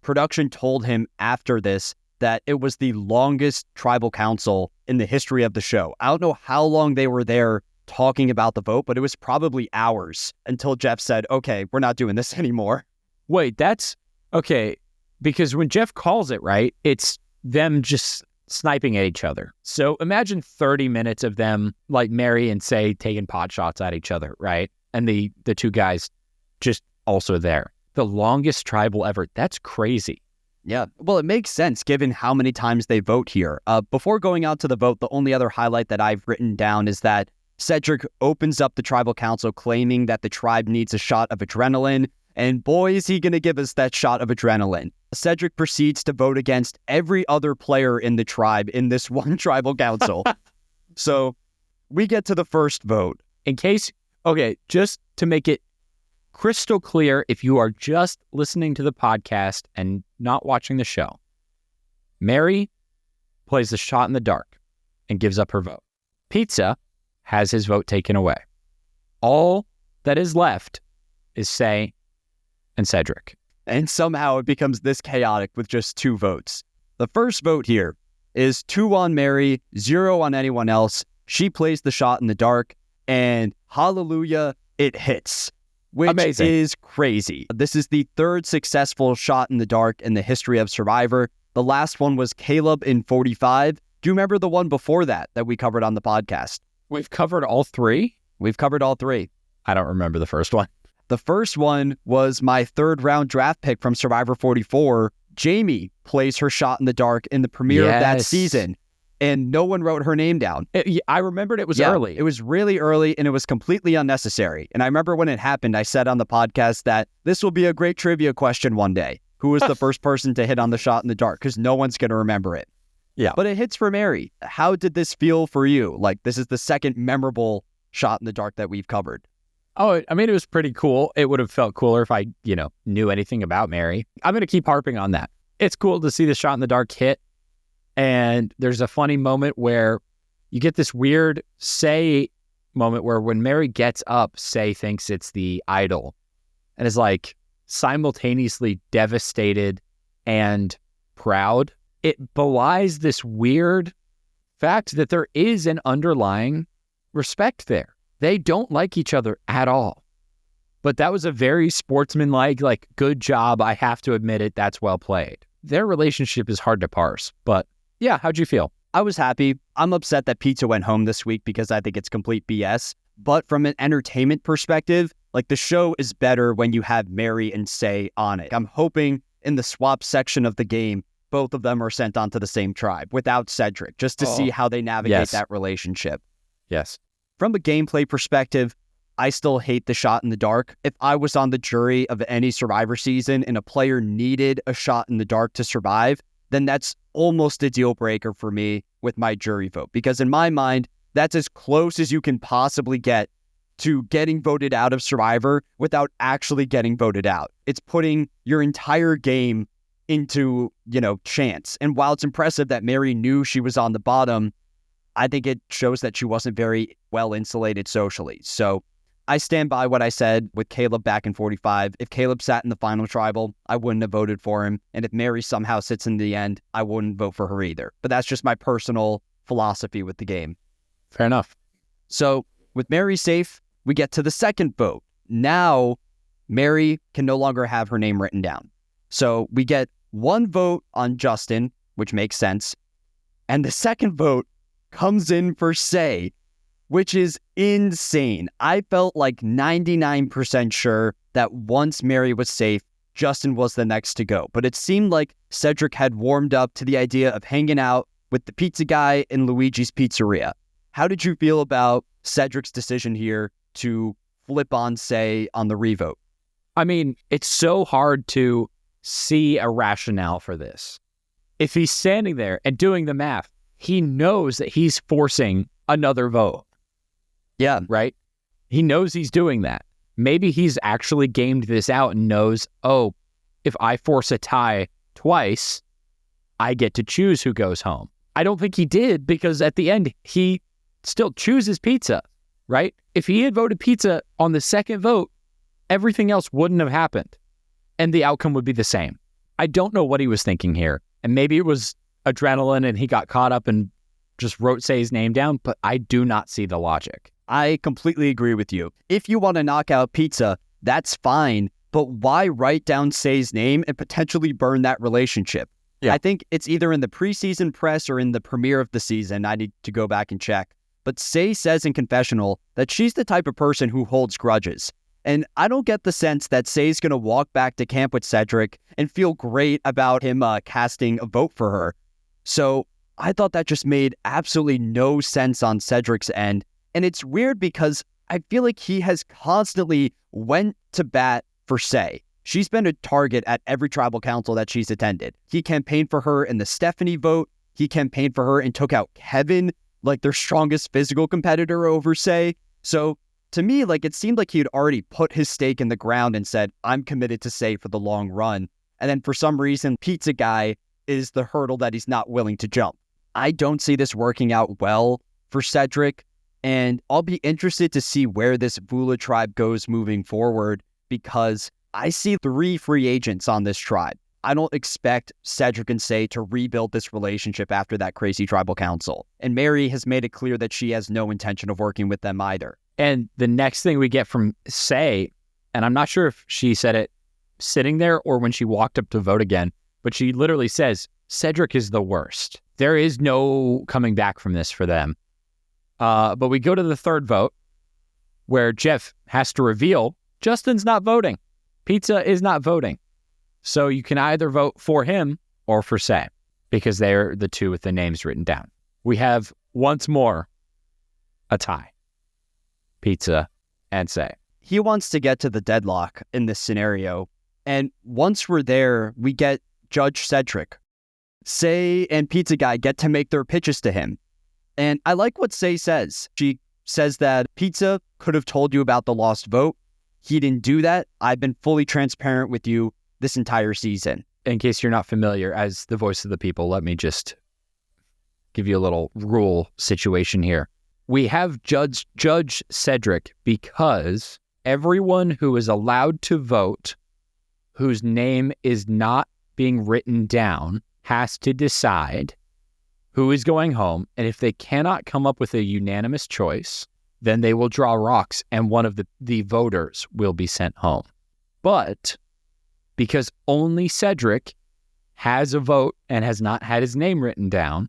Speaker 1: production told him after this that it was the longest Tribal Council in the history of the show. I don't know how long they were there talking about the vote, but it was probably hours until Jeff said, okay, we're not doing this anymore.
Speaker 2: Wait, that's... Okay, because when Jeff calls it, right, it's them just sniping at each other. So imagine 30 minutes of them, like Mary and Say, taking pot shots at each other, right? And the 2 guys just also there. The longest Tribal ever. That's crazy.
Speaker 1: Yeah, well, it makes sense given how many times they vote here. Before going out to the vote, the only other highlight that I've written down is that Cedric opens up the Tribal Council claiming that the tribe needs a shot of adrenaline. And boy, is he going to give us that shot of adrenaline. Cedric proceeds to vote against every other player in the tribe in this one Tribal Council. So we get to the first vote.
Speaker 2: In case, okay, just to make it crystal clear, if you are just listening to the podcast and not watching the show, Mary plays the shot in the dark and gives up her vote. Pizza has his vote taken away. All that is left is Say and Cedric.
Speaker 1: And somehow it becomes this chaotic with just 2 votes. The first vote here is 2 on Mary, 0 on anyone else. She plays the shot in the dark, and hallelujah, it hits, which
Speaker 2: Amazing.
Speaker 1: Is crazy. This is the 3rd successful shot in the dark in the history of Survivor. The last one was Caleb in 45. Do you remember the one before that we covered on the podcast?
Speaker 2: We've covered all 3?
Speaker 1: We've covered all 3.
Speaker 2: I don't remember the first one.
Speaker 1: The first one was my 3rd round draft pick from Survivor 44. Jamie plays her shot in the dark in the premiere of that season, and no one wrote her name down.
Speaker 2: I remembered it was early.
Speaker 1: It was really early, and it was completely unnecessary. And I remember when it happened, I said on the podcast that this will be a great trivia question one day. Who was the first person to hit on the shot in the dark? Because no one's going to remember it.
Speaker 2: Yeah.
Speaker 1: But it hits for Mary. How did this feel for you? Like, this is the second memorable shot in the dark that we've covered.
Speaker 2: Oh, I mean, it was pretty cool. It would have felt cooler if I, knew anything about Mary. I'm going to keep harping on that. It's cool to see the shot in the dark hit. And there's a funny moment where you get this weird Say moment where when Mary gets up, Say thinks it's the idol and is like simultaneously devastated and proud. It belies this weird fact that there is an underlying respect there. They don't like each other at all. But that was a very sportsmanlike, good job. I have to admit it. That's well played. Their relationship is hard to parse. But yeah, how'd you feel?
Speaker 1: I was happy. I'm upset that Pizza went home this week because I think it's complete BS. But from an entertainment perspective, Like, the show is better when you have Mary and Say on it. I'm hoping in the swap section of the game, both of them are sent onto the same tribe without Cedric, just to see how they navigate that relationship.
Speaker 2: Yes.
Speaker 1: From a gameplay perspective, I still hate the shot in the dark. If I was on the jury of any Survivor season and a player needed a shot in the dark to survive, then that's almost a deal breaker for me with my jury vote. Because in my mind, that's as close as you can possibly get to getting voted out of Survivor without actually getting voted out. It's putting your entire game into, chance. And while it's impressive that Mary knew she was on the bottom, I think it shows that she wasn't very well insulated socially. So I stand by what I said with Caleb back in 45. If Caleb sat in the final tribal, I wouldn't have voted for him. And if Mary somehow sits in the end, I wouldn't vote for her either. But that's just my personal philosophy with the game.
Speaker 2: Fair enough.
Speaker 1: So with Mary safe, we get to the second vote. Now, Mary can no longer have her name written down. So we get one vote on Justin, which makes sense. And the second vote comes in for Say, which is insane. I felt like 99% sure that once Mary was safe, Justin was the next to go. But it seemed like Cedric had warmed up to the idea of hanging out with the pizza guy in Luigi's Pizzeria. How did you feel about Cedric's decision here to flip on Say on the revote?
Speaker 2: I mean, it's so hard to see a rationale for this. If he's standing there and doing the math, he knows that he's forcing another vote.
Speaker 1: Yeah.
Speaker 2: Right? He knows he's doing that. Maybe he's actually gamed this out and knows, if I force a tie twice, I get to choose who goes home. I don't think he did, because at the end, he still chooses pizza, right? If he had voted pizza on the second vote, everything else wouldn't have happened, and the outcome would be the same. I don't know what he was thinking here, and maybe it was adrenaline and he got caught up and just wrote Say's name down, but I do not see the logic.
Speaker 1: I completely agree with you. If you want to knock out pizza, that's fine, but why write down Say's name and potentially burn that relationship? Yeah. I think it's either in the preseason press or in the premiere of the season. I need to go back and check. But Say says in confessional that she's the type of person who holds grudges. And I don't get the sense that Say's going to walk back to camp with Cedric and feel great about him casting a vote for her. So I thought that just made absolutely no sense on Cedric's end. And it's weird because I feel like he has constantly went to bat for Say. She's been a target at every tribal council that she's attended. He campaigned for her in the Stephanie vote. He campaigned for her and took out Kevin, like their strongest physical competitor over Say. So to me, it seemed like he had already put his stake in the ground and said, I'm committed to Say for the long run. And then for some reason, Pizza Guy is the hurdle that he's not willing to jump. I don't see this working out well for Cedric. And I'll be interested to see where this Vula tribe goes moving forward, because I see 3 free agents on this tribe. I don't expect Cedric and Say to rebuild this relationship after that crazy tribal council. And Mary has made it clear that she has no intention of working with them either.
Speaker 2: And the next thing we get from Say, and I'm not sure if she said it sitting there or when she walked up to vote again, but she literally says, Cedric is the worst. There is no coming back from this for them. But we go to the third vote, where Jeff has to reveal Justin's not voting. Pizza is not voting. So you can either vote for him or for Say, because they're the two with the names written down. We have once more a tie. Pizza and Say.
Speaker 1: He wants to get to the deadlock in this scenario. And once we're there, we get Judge Cedric. Say and Pizza Guy get to make their pitches to him. And I like what Say says. She says that Pizza could have told you about the lost vote. He didn't do that. I've been fully transparent with you this entire season.
Speaker 2: In case you're not familiar, as the voice of the people, let me just give you a little rule situation here. We have Judge Cedric because everyone who is allowed to vote, whose name is not being written down, has to decide who is going home, and if they cannot come up with a unanimous choice, then they will draw rocks and one of the voters will be sent home. But because only Cedric has a vote and has not had his name written down,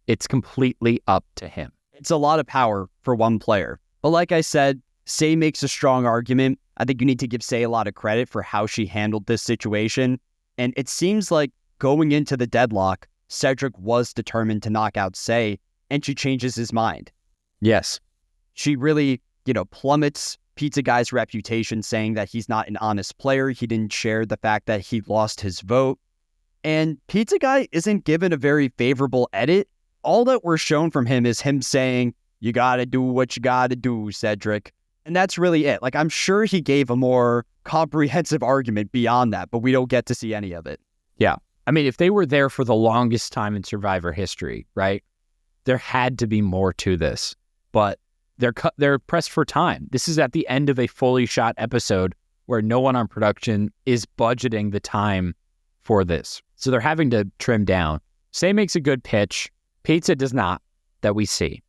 Speaker 2: it's completely up to him.
Speaker 1: It's a lot of power for one player. But like I said, Say makes a strong argument I think you need to give Say a lot of credit for how she handled this situation. And it seems like going into the deadlock, Cedric was determined to knock out Say, and she changes his mind.
Speaker 2: Yes.
Speaker 1: She really, plummets Pizza Guy's reputation, saying that he's not an honest player. He didn't share the fact that he lost his vote. And Pizza Guy isn't given a very favorable edit. All that we're shown from him is him saying, "You gotta do what you gotta do, Cedric." And that's really it. Like, I'm sure he gave a more comprehensive argument beyond that, but we don't get to see any of it.
Speaker 2: Yeah. I mean, if they were there for the longest time in Survivor history, right, there had to be more to this. But they're pressed for time. This is at the end of a fully shot episode where no one on production is budgeting the time for this. So they're having to trim down. Say makes a good pitch. Pizza does not, that we see.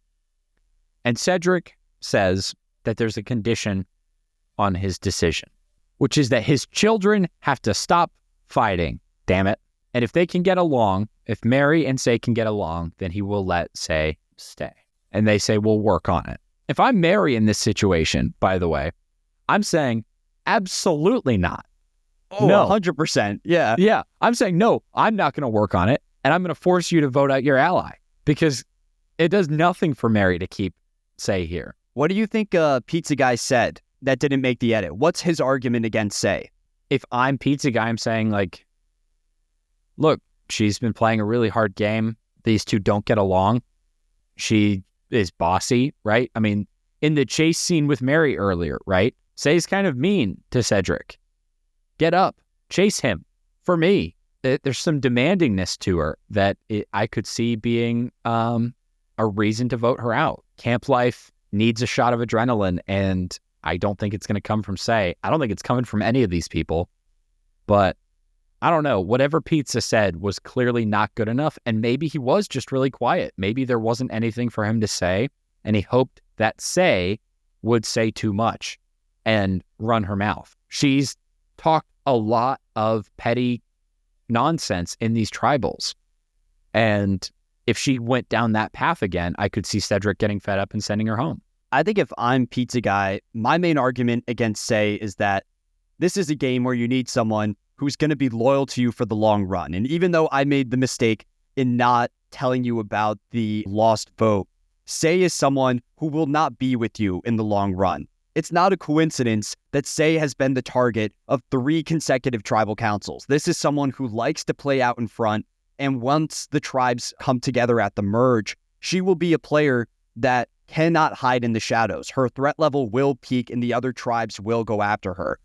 Speaker 2: And Cedric says that there's a condition on his decision, which is that his children have to stop fighting, damn it. And if they can get along, if Mary and Say can get along, then he will let Say stay. And they say, we'll work on it. If I'm Mary in this situation, by the way, I'm saying absolutely not.
Speaker 1: Oh,
Speaker 2: no.
Speaker 1: 100%. Yeah.
Speaker 2: Yeah. I'm saying, no, I'm not going to work on it. And I'm going to force you to vote out your ally because it does nothing for Mary to keep Say here.
Speaker 1: What do you think Pizza Guy said that didn't make the edit? What's his argument against Say?
Speaker 2: If I'm Pizza Guy, I'm saying, like, look, she's been playing a really hard game. These two don't get along. She is bossy, right? I mean, in the chase scene with Mary earlier, right? Say's kind of mean to Cedric. Get up, chase him for me. There's some demandingness to her that I could see being a reason to vote her out. Camp life needs a shot of adrenaline, and I don't think it's going to come from Say. I don't think it's coming from any of these people, but I don't know. Whatever Pizza said was clearly not good enough, and maybe he was just really quiet. Maybe there wasn't anything for him to say, and he hoped that Say would say too much and run her mouth. She's talked a lot of petty nonsense in these tribals, and if she went down that path again, I could see Cedric getting fed up and sending her home.
Speaker 1: I think if I'm Pizza Guy, my main argument against Say is that this is a game where you need someone who's going to be loyal to you for the long run. And even though I made the mistake in not telling you about the lost vote, Say is someone who will not be with you in the long run. It's not a coincidence that Say has been the target of 3 consecutive tribal councils. This is someone who likes to play out in front, and once the tribes come together at the merge, she will be a player that cannot hide in the shadows. Her threat level will peak and the other tribes will go after her.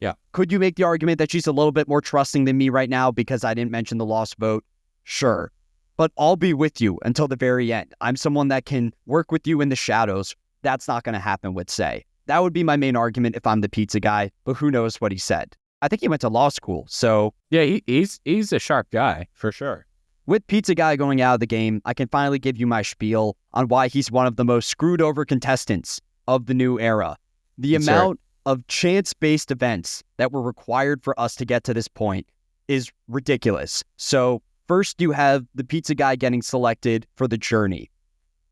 Speaker 2: Yeah.
Speaker 1: Could you make the argument that she's a little bit more trusting than me right now because I didn't mention the lost vote? Sure. But I'll be with you until the very end. I'm someone that can work with you in the shadows. That's not going to happen with Say. That would be my main argument if I'm the Pizza Guy, but who knows what he said. I think he went to law school, so...
Speaker 2: Yeah, he's a sharp guy, for sure.
Speaker 1: With Pizza Guy going out of the game, I can finally give you my spiel on why he's one of the most screwed over contestants of the new era. The amount of chance-based events that were required for us to get to this point is ridiculous. So first you have the Pizza Guy getting selected for the journey.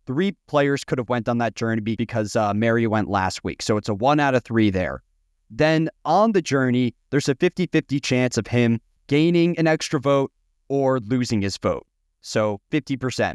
Speaker 1: 3 players could have went on that journey because Mary went last week. So it's a 1 out of 3 there. Then on the journey, there's a 50-50 chance of him gaining an extra vote or losing his vote. So 50%.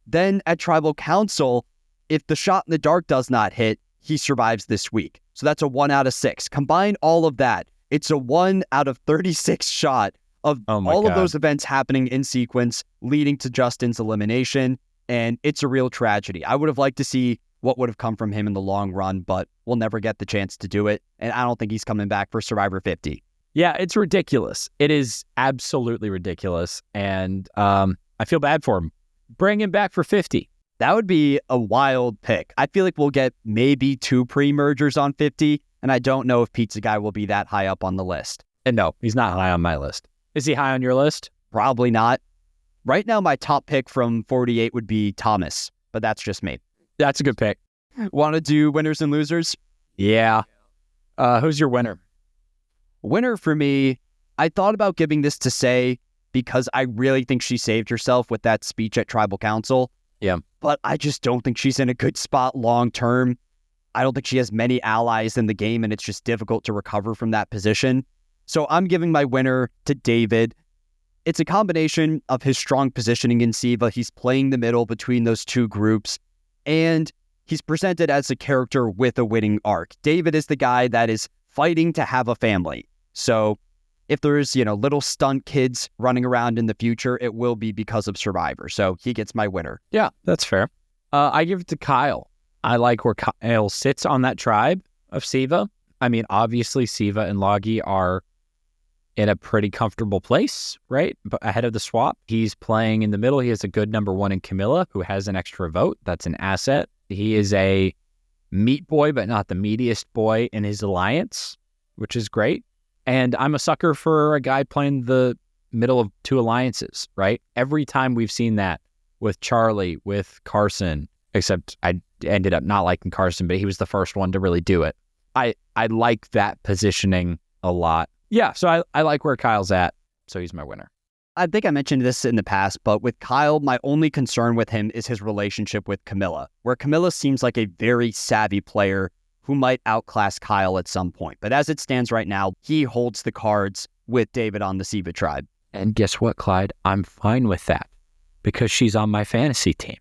Speaker 1: Then at Tribal Council, if the shot in the dark does not hit, he survives this week. So that's a 1 out of 6. Combine all of that. It's a 1 out of 36 shot of all of those events happening in sequence, leading to Justin's elimination. And it's a real tragedy. I would have liked to see what would have come from him in the long run, but we'll never get the chance to do it. And I don't think he's coming back for Survivor 50.
Speaker 2: Yeah, it's ridiculous. It is absolutely ridiculous. And I feel bad for him. Bring him back for 50.
Speaker 1: That would be a wild pick. I feel like we'll get maybe 2 pre-mergers on 50, and I don't know if Pizza Guy will be that high up on the list.
Speaker 2: And no, he's not high on my list. Is he high on your list?
Speaker 1: Probably not. Right now, my top pick from 48 would be Thomas, but that's just me.
Speaker 2: That's a good pick.
Speaker 1: Want to do winners and losers?
Speaker 2: Yeah. Who's your winner?
Speaker 1: Winner for me, I thought about giving this to Say because I really think she saved herself with that speech at Tribal Council.
Speaker 2: Yeah.
Speaker 1: But I just don't think she's in a good spot long term. I don't think she has many allies in the game, and it's just difficult to recover from that position. So I'm giving my winner to David. It's a combination of his strong positioning in Siva. He's playing the middle between those two groups, and he's presented as a character with a winning arc. David is the guy that is fighting to have a family. So if there's, little stunt kids running around in the future, it will be because of Survivor. So he gets my winner.
Speaker 2: Yeah, that's fair. I give it to Kyle. I like where Kyle sits on that tribe of Siva. I mean, obviously, Siva and Logie are in a pretty comfortable place, right? But ahead of the swap, he's playing in the middle. He has a good number one in Camilla, who has an extra vote. That's an asset. He is a meat boy, but not the meatiest boy in his alliance, which is great. And I'm a sucker for a guy playing the middle of two alliances, right? Every time we've seen that with Charlie, with Carson, except I ended up not liking Carson, but he was the first one to really do it. I like that positioning a lot. Yeah, so I like where Kyle's at, so he's my winner.
Speaker 1: I think I mentioned this in the past, but with Kyle, my only concern with him is his relationship with Camilla, where Camilla seems like a very savvy player who might outclass Kyle at some point. But as it stands right now, he holds the cards with David on the Siva tribe.
Speaker 2: And guess what, Clyde? I'm fine with that because she's on my fantasy team.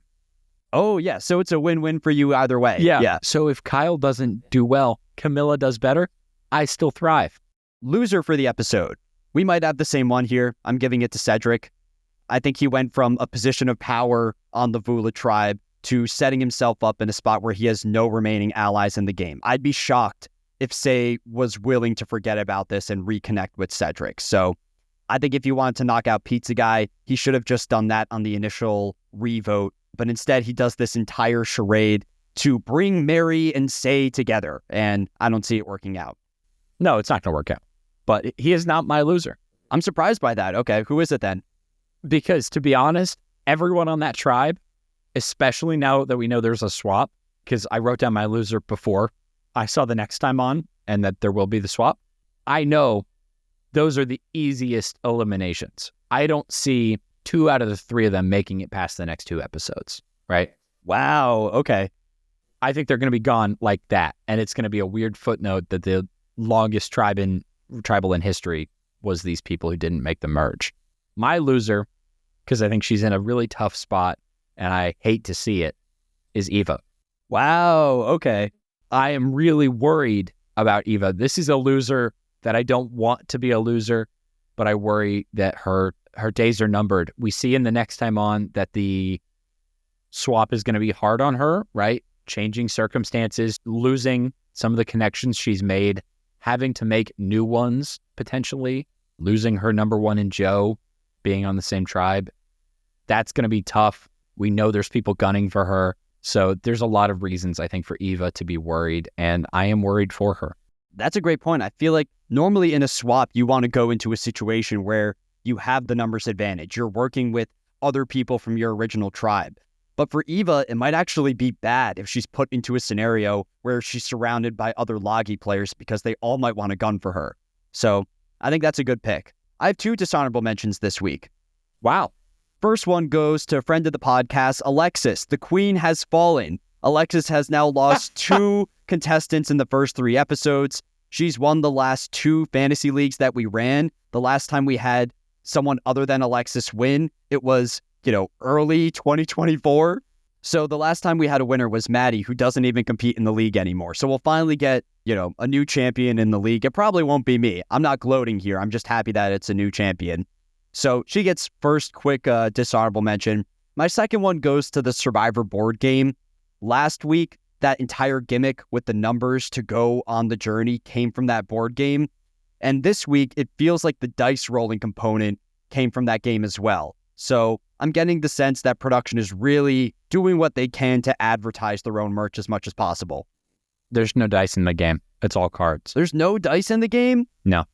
Speaker 1: Oh, yeah. So it's a win-win for you either way.
Speaker 2: Yeah. So if Kyle doesn't do well, Camilla does better, I still thrive.
Speaker 1: Loser for the episode. We might have the same one here. I'm giving it to Cedric. I think he went from a position of power on the Vula tribe to setting himself up in a spot where he has no remaining allies in the game. I'd be shocked if Say was willing to forget about this and reconnect with Cedric. So I think if you wanted to knock out Pizza Guy, he should have just done that on the initial revote. But instead, he does this entire charade to bring Mary and Say together. And I don't see it working out.
Speaker 2: No, it's not going to work out. But he is not my loser.
Speaker 1: I'm surprised by that. Okay, who is it then?
Speaker 2: Because to be honest, everyone on that tribe, especially now that we know there's a swap, because I wrote down my loser before I saw the next time on and that there will be the swap, I know those are the easiest eliminations. I don't see 2 out of the 3 of them making it past the next 2 episodes, right?
Speaker 1: Wow, okay.
Speaker 2: I think they're going to be gone like that. And it's going to be a weird footnote that the longest tribal in history was these people who didn't make the merge. My loser, because I think she's in a really tough spot and I hate to see it, is Eva.
Speaker 1: Wow, okay.
Speaker 2: I am really worried about Eva. This is a loser that I don't want to be a loser, but I worry that her days are numbered. We see in the next time on that the swap is going to be hard on her, right? Changing circumstances, losing some of the connections she's made, having to make new ones, potentially, losing her number one in Joe, being on the same tribe. That's going to be tough. We know there's people gunning for her. So there's a lot of reasons, I think, for Eva to be worried, and I am worried for her.
Speaker 1: That's a great point. I feel like normally in a swap, you want to go into a situation where you have the numbers advantage. You're working with other people from your original tribe. But for Eva, it might actually be bad if she's put into a scenario where she's surrounded by other Logie players because they all might want a gun for her. So I think that's a good pick. I have 2 dishonorable mentions this week.
Speaker 2: Wow.
Speaker 1: First one goes to a friend of the podcast, Alexis. The queen has fallen. Alexis has now lost 2 contestants in the first 3 episodes. She's won the last 2 fantasy leagues that we ran. The last time we had someone other than Alexis win, it was early 2024. So the last time we had a winner was Maddie, who doesn't even compete in the league anymore. So we'll finally get, a new champion in the league. It probably won't be me. I'm not gloating here. I'm just happy that it's a new champion. So she gets first quick dishonorable mention. My second one goes to the Survivor board game. Last week, that entire gimmick with the numbers to go on the journey came from that board game. And this week, it feels like the dice rolling component came from that game as well. So I'm getting the sense that production is really doing what they can to advertise their own merch as much as possible.
Speaker 2: There's no dice in the game. It's all cards.
Speaker 1: There's no dice in the game?
Speaker 2: No.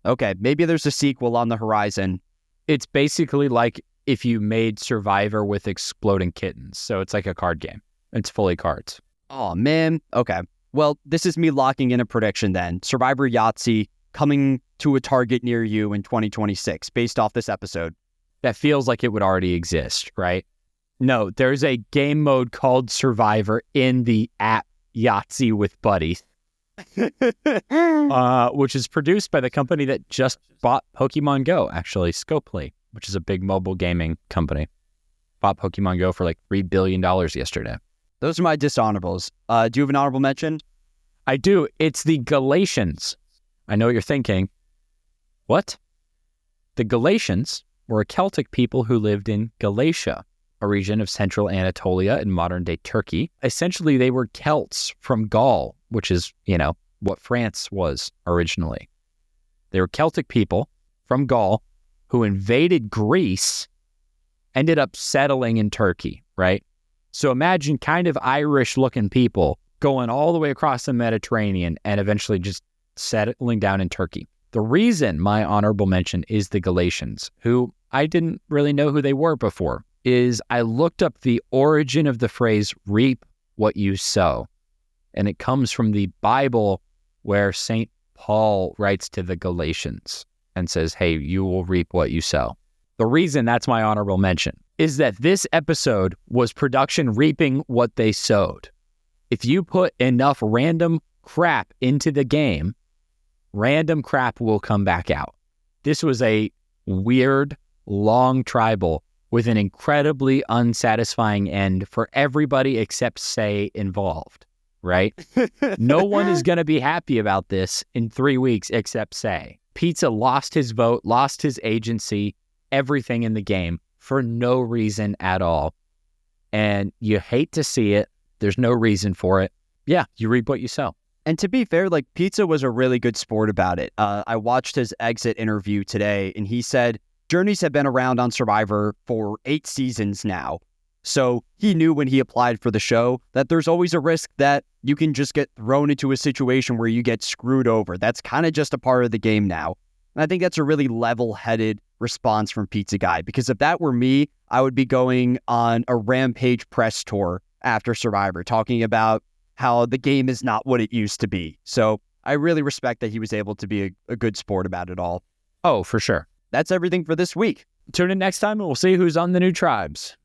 Speaker 1: Okay, maybe there's a sequel on the horizon.
Speaker 2: It's basically like if you made Survivor with exploding kittens. So it's like a card game. It's fully cards.
Speaker 1: Oh, man. Okay. Well, this is me locking in a prediction then. Survivor Yahtzee coming to a target near you in 2026 based off this episode.
Speaker 2: That feels like it would already exist, right? No, there's a game mode called Survivor in the app Yahtzee with Buddy, which is produced by the company that just bought Pokemon Go, actually, Scopely, which is a big mobile gaming company. Bought Pokemon Go for like $3 billion yesterday.
Speaker 1: Those are my dishonorables. Do you have an honorable mention?
Speaker 2: I do. It's the Galatians. I know what you're thinking. What? The Galatians were a Celtic people who lived in Galatia, a region of central Anatolia in modern-day Turkey. Essentially, they were Celts from Gaul, which is, what France was originally. They were Celtic people from Gaul who invaded Greece, ended up settling in Turkey, right? So imagine kind of Irish-looking people going all the way across the Mediterranean and eventually just settling down in Turkey. The reason my honorable mention is the Galatians, who I didn't really know who they were before, is I looked up the origin of the phrase reap what you sow. And it comes from the Bible where St. Paul writes to the Galatians and says, hey, you will reap what you sow. The reason that's my honorable mention is that this episode was production reaping what they sowed. If you put enough random crap into the game, random crap will come back out. This was a weird, long tribal with an incredibly unsatisfying end for everybody except Say involved, right? No one is going to be happy about this in 3 weeks except Say. Pizza lost his vote, lost his agency, everything in the game for no reason at all. And you hate to see it. There's no reason for it. Yeah, you reap what you sow.
Speaker 1: And to be fair, like, Pizza was a really good sport about it. I watched his exit interview today, and he said Journeys have been around on Survivor for 8 seasons now. So he knew when he applied for the show that there's always a risk that you can just get thrown into a situation where you get screwed over. That's kind of just a part of the game now. And I think that's a really level-headed response from Pizza Guy, because if that were me, I would be going on a Rampage press tour after Survivor, talking about how the game is not what it used to be. So I really respect that he was able to be a good sport about it all.
Speaker 2: Oh, for sure.
Speaker 1: That's everything for this week.
Speaker 2: Tune in next time and we'll see who's on the new tribes.